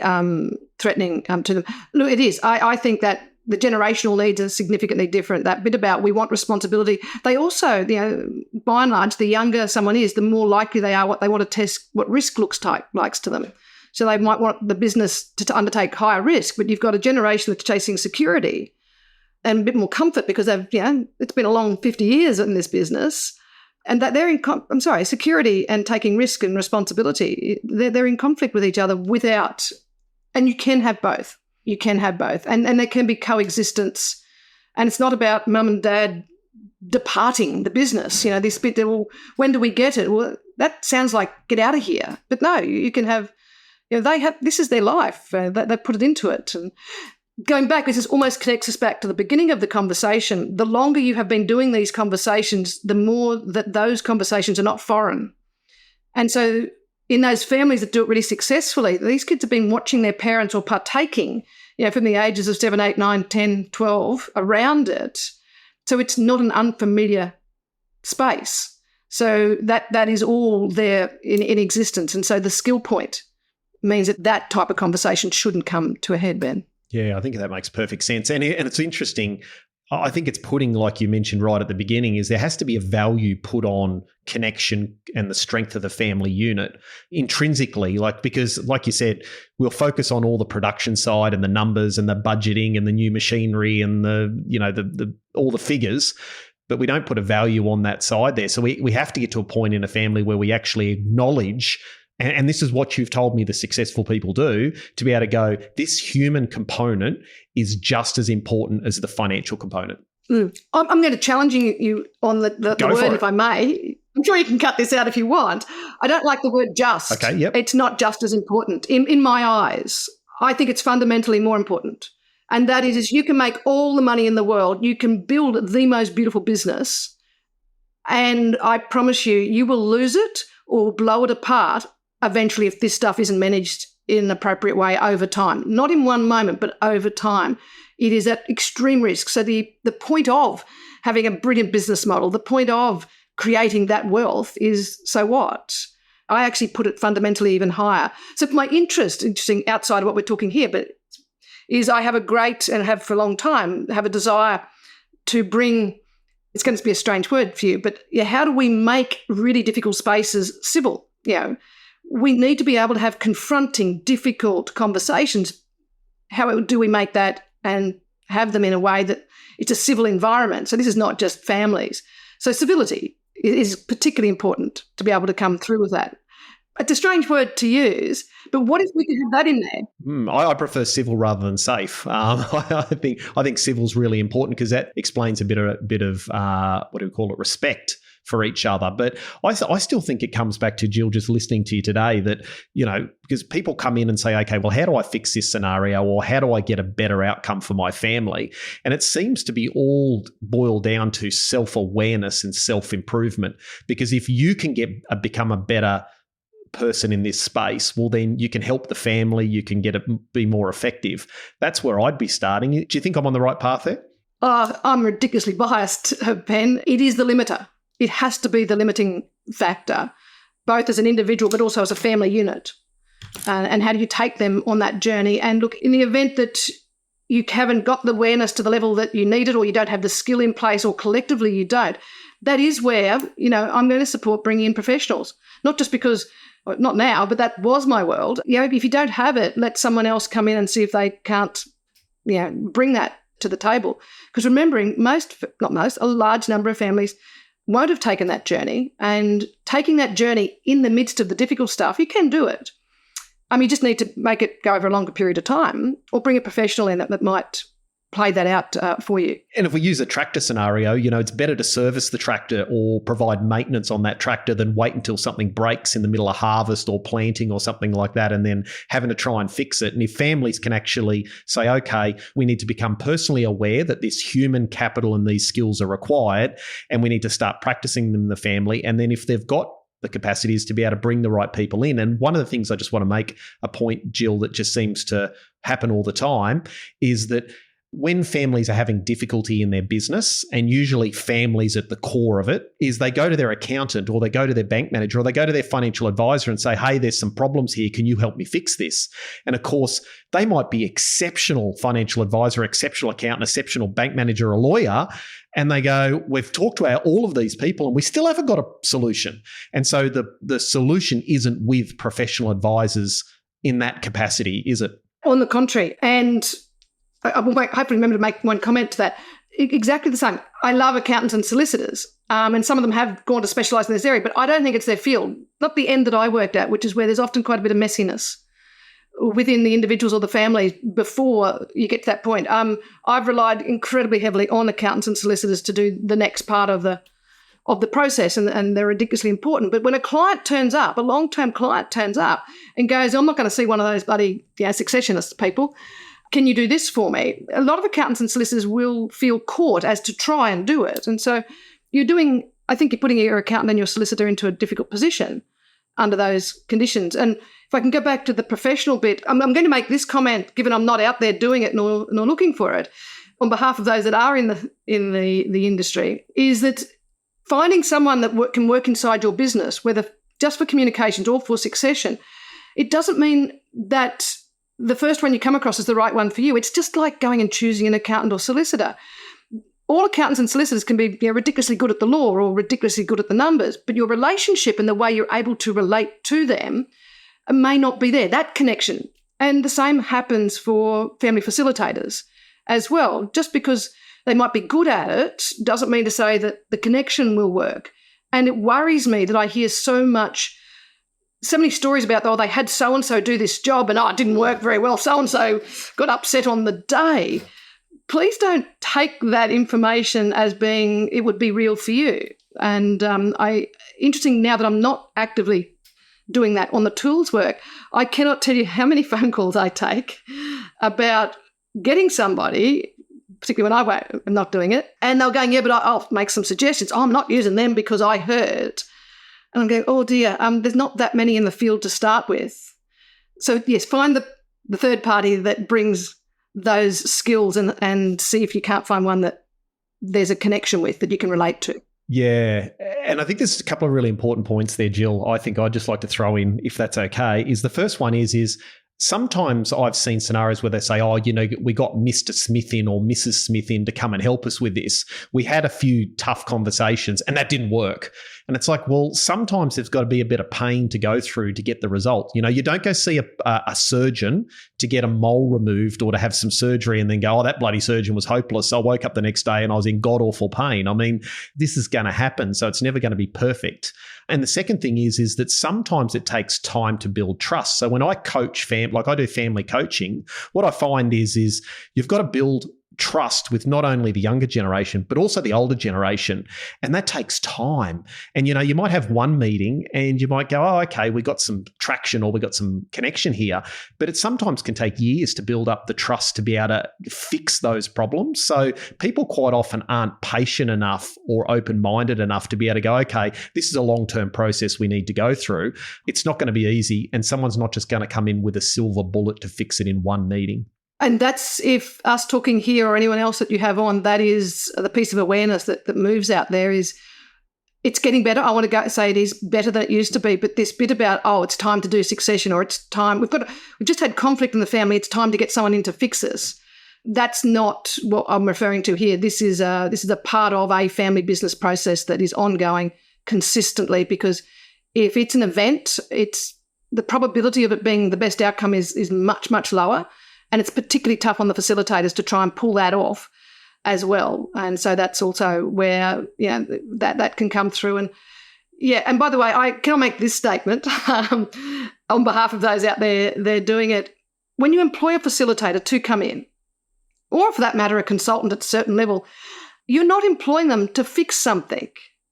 threatening to them. Look, it is. I think that the generational needs are significantly different. That bit about we want responsibility. They also, by and large, the younger someone is, the more likely they are what they want to test what risk looks likes to them. So they might want the business to undertake higher risk, but you've got a generation that's chasing security and a bit more comfort because they've, it's been a long 50 years in this business, and that they're security and taking risk and responsibility, they're in conflict with each other and you can have both. You can have both. And there can be coexistence. And it's not about mum and dad departing the business. This bit, when do we get it? Well, that sounds like get out of here. But no, you can have, this is their life. They put it into it. And going back, this almost connects us back to the beginning of the conversation. The longer you have been doing these conversations, the more that those conversations are not foreign. And so in those families that do it really successfully, these kids have been watching their parents or partaking, from the ages of 7, 8, 9, 10, 12 around it. So it's not an unfamiliar space. So that is all there in existence. And so the skill point means that type of conversation shouldn't come to a head, Ben. Yeah, I think that makes perfect sense. And it's interesting. I think it's putting, like you mentioned right at the beginning, is there has to be a value put on connection and the strength of the family unit intrinsically, because like you said, we'll focus on all the production side and the numbers and the budgeting and the new machinery and the all the figures, but we don't put a value on that side there. So we have to get to a point in a family where we actually acknowledge, and this is what you've told me the successful people do, to be able to go, this human component is just as important as the financial component. I'm going to challenge you on the word, if I may. I'm sure you can cut this out if you want. I don't like the word just. Okay, yep. It's not just as important. In my eyes, I think it's fundamentally more important. And that is you can make all the money in the world. You can build the most beautiful business. And I promise you will lose it or blow it apart eventually if this stuff isn't managed in an appropriate way over time. Not in one moment, but over time. It is at extreme risk. So the point of having a brilliant business model, the point of creating that wealth is, so what? I actually put it fundamentally even higher. So my interesting outside of what we're talking here, but is I have and have for a long time, have a desire to bring, it's going to be a strange word for you, but how do we make really difficult spaces civil? We need to be able to have confronting, difficult conversations. How do we make that and have them in a way that it's a civil environment? So this is not just families. So civility is particularly important to be able to come through with that. It's a strange word to use, but what if we could have that in there? I prefer civil rather than safe. I think civil's really important because that explains a bit of what do we call it, respect for each other. But I still think it comes back to, Jill, just listening to you today, that, because people come in and say, okay, well, how do I fix this scenario, or how do I get a better outcome for my family? And it seems to be all boiled down to self-awareness and self-improvement, because if you can become a better person in this space, well, then you can help the family, you can be more effective. That's where I'd be starting. Do you think I'm on the right path there? I'm ridiculously biased, Ben. It is the limiter. It has to be the limiting factor, both as an individual but also as a family unit. And how do you take them on that journey? And look, in the event that you haven't got the awareness to the level that you need it, or you don't have the skill in place, or collectively you don't, that is where, I'm going to support bringing in professionals, not just because, not now, but that was my world. If you don't have it, let someone else come in and see if they can't, bring that to the table. Because remembering a large number of families won't have taken that journey, and taking that journey in the midst of the difficult stuff, you can do it. You just need to make it go over a longer period of time, or bring a professional in that might play that out for you. And if we use a tractor scenario, it's better to service the tractor or provide maintenance on that tractor than wait until something breaks in the middle of harvest or planting or something like that, and then having to try and fix it. And if families can actually say, okay, we need to become personally aware that this human capital and these skills are required, and we need to start practicing them in the family. And then if they've got the capacities to be able to bring the right people in. And one of the things I just want to make a point, Jill, that just seems to happen all the time is that when families are having difficulty in their business, and usually families at the core of it, is they go to their accountant, or they go to their bank manager, or they go to their financial advisor and say, hey, there's some problems here. Can you help me fix this? And of course, they might be exceptional financial advisor, exceptional accountant, exceptional bank manager, or lawyer. And they go, we've talked to all of these people and we still haven't got a solution. And so the solution isn't with professional advisors in that capacity, is it? On the contrary. And I will hopefully remember to make one comment to that. Exactly the same. I love accountants and solicitors, and some of them have gone to specialise in this area, but I don't think it's their field. Not the end that I worked at, which is where there's often quite a bit of messiness within the individuals or the families before you get to that point. I've relied incredibly heavily on accountants and solicitors to do the next part of the process, and they're ridiculously important. But when a client turns up, a long-term client turns up and goes, I'm not going to see one of those bloody successionist people. Can you do this for me? A lot of accountants and solicitors will feel caught as to try and do it. And so I think you're putting your accountant and your solicitor into a difficult position under those conditions. And if I can go back to the professional bit, I'm going to make this comment, given I'm not out there doing it nor looking for it, on behalf of those that are in the industry, is that finding someone that can work inside your business, whether just for communications or for succession, it doesn't mean that the first one you come across is the right one for you. It's just like going and choosing an accountant or solicitor. All accountants and solicitors can be ridiculously good at the law or ridiculously good at the numbers, but your relationship and the way you're able to relate to them may not be there, that connection. And the same happens for family facilitators as well. Just because they might be good at it doesn't mean to say that the connection will work. And it worries me that I hear so many stories about, they had so-and-so do this job and it didn't work very well. So-and-so got upset on the day. Please don't take that information as being it would be real for you. And interesting now that I'm not actively doing that on the tools work, I cannot tell you how many phone calls I take about getting somebody, particularly when I'm not doing it, and they're going, but I'll make some suggestions. I'm not using them because I heard. And I'm going, oh dear, there's not that many in the field to start with. So yes, find the third party that brings those skills and see if you can't find one that there's a connection with that you can relate to. Yeah. And I think there's a couple of really important points there, Jill. I think I'd just like to throw in, if that's okay, is the first one is sometimes I've seen scenarios where they say, oh, we got Mr. Smith in or Mrs. Smith in to come and help us with this. We had a few tough conversations and that didn't work. And it's like, well, sometimes there's got to be a bit of pain to go through to get the result. You don't go see a surgeon to get a mole removed or to have some surgery and then go, oh, that bloody surgeon was hopeless. I woke up the next day and I was in god-awful pain. I mean, this is going to happen, so it's never going to be perfect. And the second thing is that sometimes it takes time to build trust. So when I coach like I do family coaching, what I find is you've got to build trust with not only the younger generation, but also the older generation. And that takes time. And, you might have one meeting and you might go, oh, okay, we got some traction or we got some connection here. But it sometimes can take years to build up the trust to be able to fix those problems. So people quite often aren't patient enough or open-minded enough to be able to go, okay, this is a long-term process we need to go through. It's not going to be easy. And someone's not just going to come in with a silver bullet to fix it in one meeting. And that's, if us talking here or anyone else that you have on, that is the piece of awareness that moves out there is it's getting better. I want to say it is better than it used to be, but this bit about, oh, it's time to do succession or it's time, we've just had conflict in the family, it's time to get someone in to fix us. That's not what I'm referring to here. This is a part of a family business process that is ongoing consistently, because if it's an event, the probability of it being the best outcome is much, much lower. And it's particularly tough on the facilitators to try and pull that off as well. And so that's also where, that can come through. And by the way, can I make this statement on behalf of those out there, they're doing it. When you employ a facilitator to come in, or for that matter, a consultant at a certain level, you're not employing them to fix something.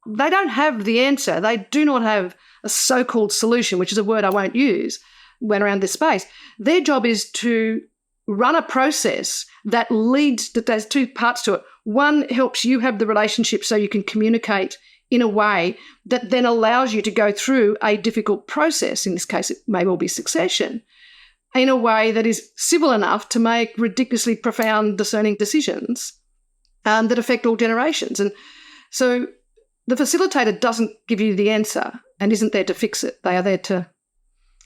They don't have the answer. They do not have a so-called solution, which is a word I won't use when around this space. Their job is to run a process that leads, that there's two parts to it. One helps you have the relationship so you can communicate in a way that then allows you to go through a difficult process. In this case, it may well be succession, in a way that is civil enough to make ridiculously profound discerning decisions that affect all generations. And so the facilitator doesn't give you the answer and isn't there to fix it. They are there to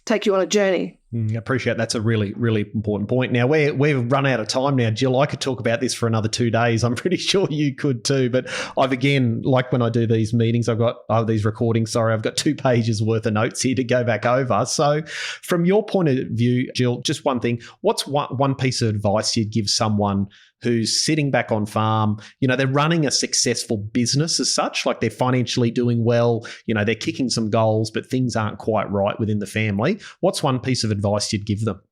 take you on a journey. I appreciate that's a really, really important point. Now, we've run out of time now, Jill. I could talk about this for another 2 days. I'm pretty sure you could too. But I've, again, like when I do these meetings, I've got these recordings, I've got 2 pages worth of notes here to go back over. So from your point of view, Jill, just one thing, what's one piece of advice you'd give someone who's sitting back on farm, they're running a successful business as such, like they're financially doing well, they're kicking some goals, but things aren't quite right within the family. What's one piece of advice you'd give them?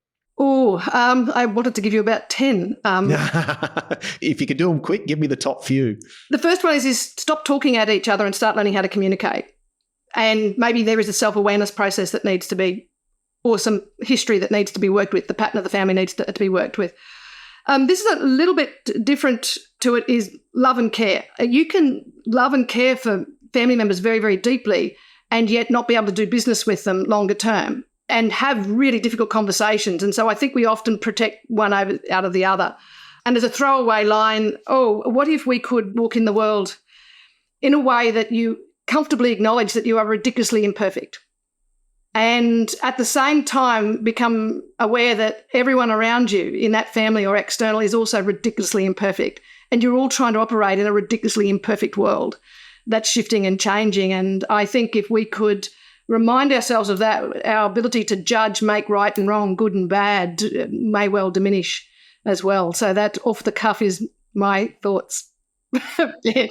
I wanted to give you about 10. If you could do them quick, give me the top few. The first one is stop talking at each other and start learning how to communicate. And maybe there is a self-awareness process that needs to be, or some history that needs to be worked with. The pattern of the family needs to be worked with. This is a little bit different to it, is love and care. You can love and care for family members very, very deeply and yet not be able to do business with them longer term and have really difficult conversations. And so I think we often protect one out of the other. And as a throwaway line, what if we could walk in the world in a way that you comfortably acknowledge that you are ridiculously imperfect, and at the same time become aware that everyone around you in that family or external is also ridiculously imperfect, and you're all trying to operate in a ridiculously imperfect world that's shifting and changing. And I think if we could remind ourselves of that, our ability to judge, make right and wrong, good and bad, may well diminish as well. So that off the cuff is my thoughts. Yes.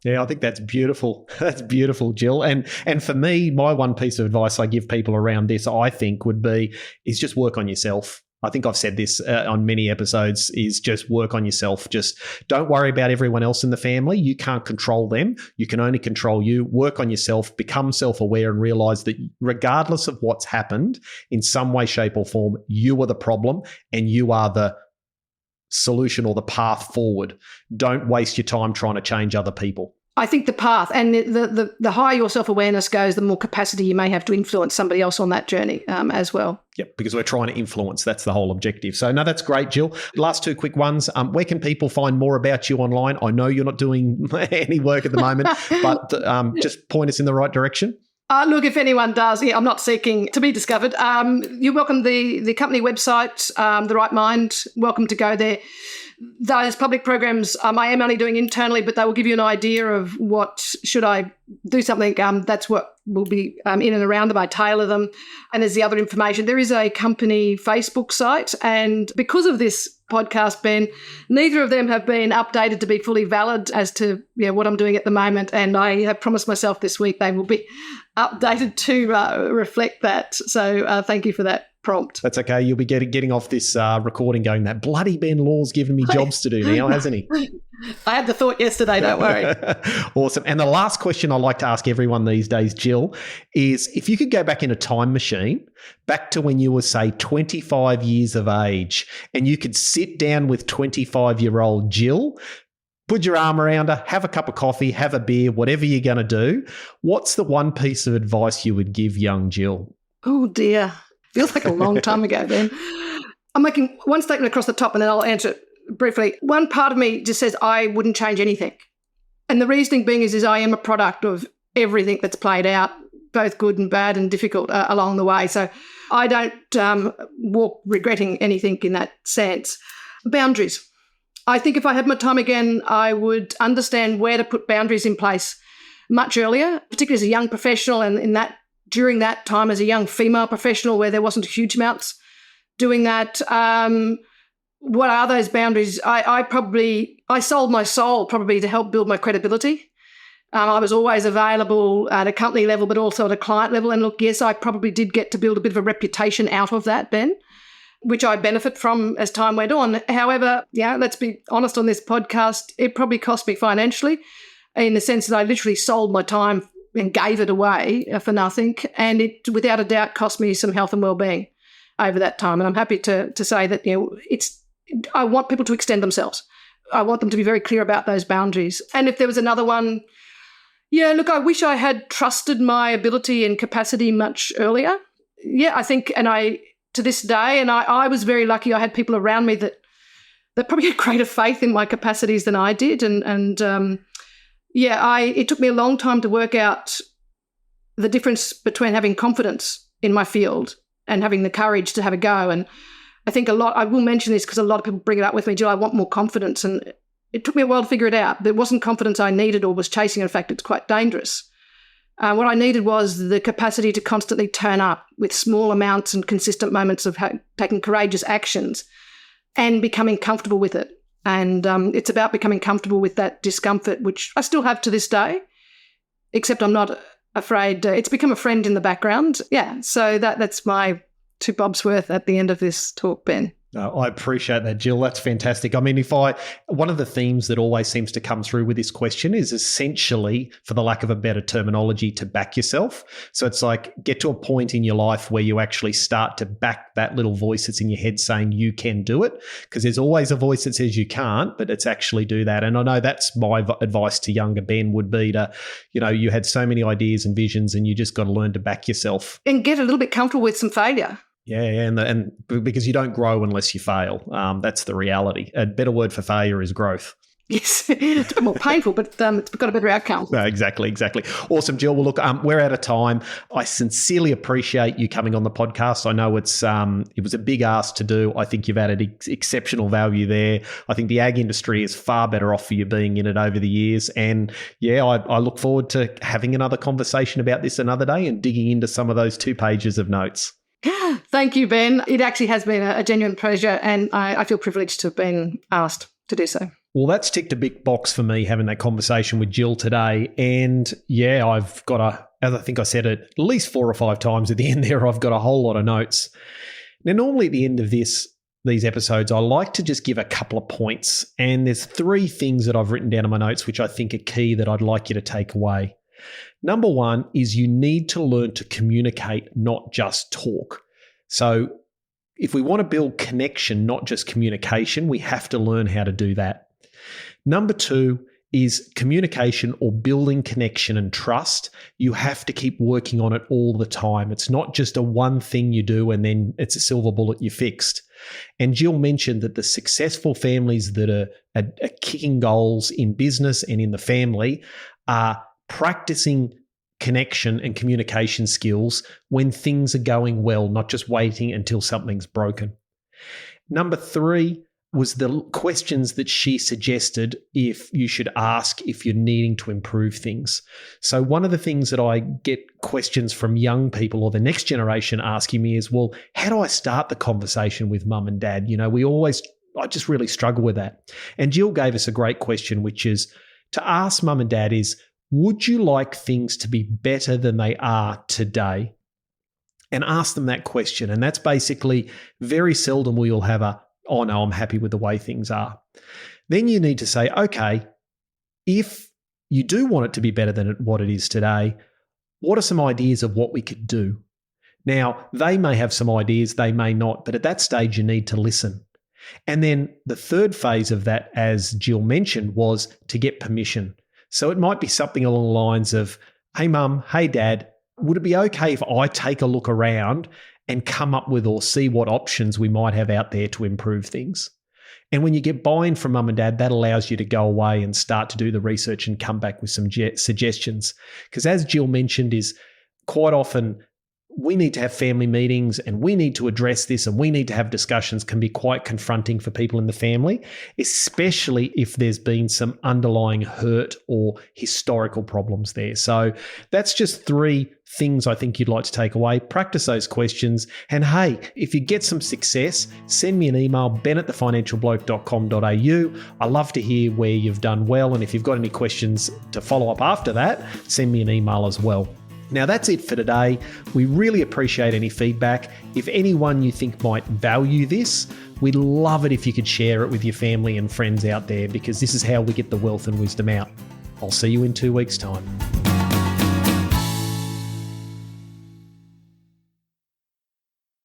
Yeah, I think that's beautiful. That's beautiful, Jill. And for me, my one piece of advice I give people around this, I think, would be is just work on yourself. I think I've said this on many episodes, is just work on yourself. Just don't worry about everyone else in the family. You can't control them. You can only control you. Work on yourself, become self-aware and realize that regardless of what's happened, in some way, shape or form, you are the problem and you are the solution or the path forward. Don't waste your time trying to change other people. I think the path, and the higher your self-awareness goes, the more capacity you may have to influence somebody else on that journey as well. Yep, because we're trying to influence. That's the whole objective. So, no, that's great, Jill. Last 2 quick ones. Where can people find more about you online? I know you're not doing any work at the moment, but just point us in the right direction. Look, if anyone does, I'm not seeking to be discovered. You're welcome. The company website, The Right Mind, welcome to go there. Those public programs I am only doing internally, but they will give you an idea of what should I do something. That's what will be in and around them. I tailor them. And there's the other information. There is a company Facebook site. And because of this podcast, Ben, neither of them have been updated to be fully valid as to what I'm doing at the moment. And I have promised myself this week they will be updated to reflect that. So thank you for that prompt. That's okay. You'll be getting off this recording going, that bloody Ben Law's given me jobs to do now, hasn't he? I had the thought yesterday, don't worry. Awesome. And the last question I like to ask everyone these days, Jill, is if you could go back in a time machine, back to when you were, say, 25 years of age, and you could sit down with 25-year-old Jill, put your arm around her, have a cup of coffee, have a beer, whatever you're going to do, what's the one piece of advice you would give young Jill? Oh, dear. Feels like a long time ago, Ben. I'm making one statement across the top and then I'll answer it briefly. One part of me just says I wouldn't change anything. And the reasoning being is I am a product of everything that's played out, both good and bad and difficult along the way. So I don't walk regretting anything in that sense. Boundaries. I think if I had my time again, I would understand where to put boundaries in place much earlier, particularly as a young professional and during that time as a young female professional where there wasn't huge amounts doing that. What are those boundaries? I sold my soul probably to help build my credibility. I was always available at a company level, but also at a client level. And look, yes, I probably did get to build a bit of a reputation out of that, Ben, which I benefit from as time went on. However, let's be honest on this podcast, it probably cost me financially in the sense that I literally sold my time and gave it away for nothing. And it, without a doubt, cost me some health and well-being over that time. And I'm happy to say that, I want people to extend themselves. I want them to be very clear about those boundaries. And if there was another one, look, I wish I had trusted my ability and capacity much earlier. I think, to this day, and I was very lucky. I had people around me that probably had greater faith in my capacities than I did. It took me a long time to work out the difference between having confidence in my field and having the courage to have a go. And I think I will mention this because a lot of people bring it up with me, Jill, I want more confidence. And it took me a while to figure it out. There wasn't confidence I needed or was chasing. In fact, it's quite dangerous. What I needed was the capacity to constantly turn up with small amounts and consistent moments of taking courageous actions and becoming comfortable with it. And it's about becoming comfortable with that discomfort, which I still have to this day, except I'm not afraid. It's become a friend in the background. So that's my 2 bobs worth at the end of this talk, Ben. I appreciate that, Jill. That's fantastic. I mean, one of the themes that always seems to come through with this question is essentially, for the lack of a better terminology, to back yourself. So it's like get to a point in your life where you actually start to back that little voice that's in your head saying you can do it, because there's always a voice that says you can't, but it's actually do that. And I know that's my advice to younger Ben would be to, you had so many ideas and visions and you just got to learn to back yourself. And get a little bit comfortable with some failure. Yeah, and because you don't grow unless you fail. That's the reality. A better word for failure is growth. Yes, it's a bit more painful, but it's got a better outcome. No, exactly. Awesome, Jill. Well, look, we're out of time. I sincerely appreciate you coming on the podcast. I know it was a big ask to do. I think you've added exceptional value there. I think the ag industry is far better off for you being in it over the years. And I look forward to having another conversation about this another day and digging into some of those 2 pages of notes. Thank you, Ben. It actually has been a genuine pleasure, and I feel privileged to have been asked to do so. Well, that's ticked a big box for me, having that conversation with Jill today. And I've got as I think I said it at least 4 or 5 times at the end there, I've got a whole lot of notes. Now, normally at the end of these episodes, I like to just give a couple of points. And there's 3 things that I've written down in my notes, which I think are key that I'd like you to take away. Number 1 is you need to learn to communicate, not just talk. So if we want to build connection, not just communication, we have to learn how to do that. Number 2 is communication or building connection and trust. You have to keep working on it all the time. It's not just a one thing you do and then it's a silver bullet you fixed. And Jill mentioned that the successful families that are kicking goals in business and in the family are practicing connection and communication skills when things are going well, not just waiting until something's broken. Number 3 was the questions that she suggested if you should ask if you're needing to improve things. So one of the things that I get questions from young people or the next generation asking me is, well, how do I start the conversation with mum and dad? I just really struggle with that. And Jill gave us a great question, which is to ask mum and dad is, would you like things to be better than they are today? And ask them that question. And that's basically very seldom will you have a, oh no, I'm happy with the way things are. Then you need to say, okay, if you do want it to be better than what it is today, what are some ideas of what we could do? Now, they may have some ideas, they may not, but at that stage you need to listen. And then the third phase of that, as Jill mentioned, was to get permission. So it might be something along the lines of, hey mum, hey dad, would it be okay if I take a look around and come up with or see what options we might have out there to improve things? And when you get buy-in from mum and dad, that allows you to go away and start to do the research and come back with some suggestions. Because as Jill mentioned, is quite often we need to have family meetings and we need to address this and we need to have discussions can be quite confronting for people in the family, especially if there's been some underlying hurt or historical problems there. So that's just 3 things I think you'd like to take away. Practice those questions. And hey, if you get some success, send me an email, ben@thefinancialbloke.com.au. I love to hear where you've done well. And if you've got any questions to follow up after that, send me an email as well. Now, that's it for today. We really appreciate any feedback. If anyone you think might value this, we'd love it if you could share it with your family and friends out there, because this is how we get the wealth and wisdom out. I'll see you in 2 weeks' time.